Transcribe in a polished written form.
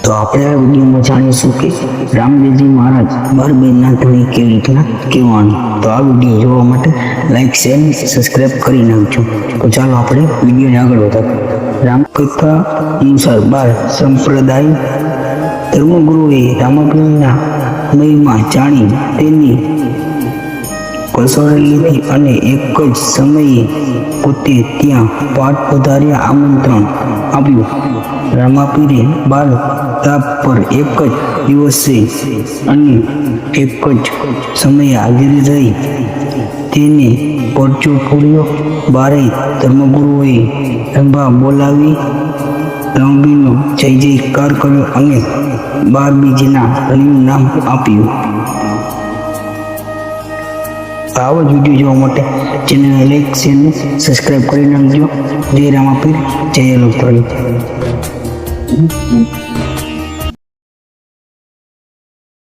તો આપણે આ વિડીયોમાં જાણીશું કે રામદેવજી મહારાજ બારબેનના ધણી કેવી રીતના કહેવાનું. તો આ વિડીયો જોવા માટે લાઈક શેર સબસ્ક્રાઈબ કરી નાખજો. તો ચાલો આપણે વિડીયોને આગળ વધારીએ. રામકથા અનુસાર 12 સંપ્રદાય ધર્મગુરુએ રામાપીરના મહિમા જાણી તેની કસોટી લીધી અને એક જ સમયે પોતે ત્યાં પાઠ પધાર્યા આમંત્રણ આપ્યું. રામાપીરે 12 તાપ પર એક જ દિવસે અને એક જ સમયે હાજરી રહી તેને પરચો ફોડ્યો. 12 ધર્મગુરુઓએ રંભા બોલાવી રામબીનો જય જયકાર કર્યો અને 12 બીજના ધણીનું નામ આપ્યું. આવો જ વિડીયો જોવા માટે ચેનલને લાઈક શેર સબસ્ક્રાઈબ કરી નાખજો. જય રામાપીર, જય લોકતાળી.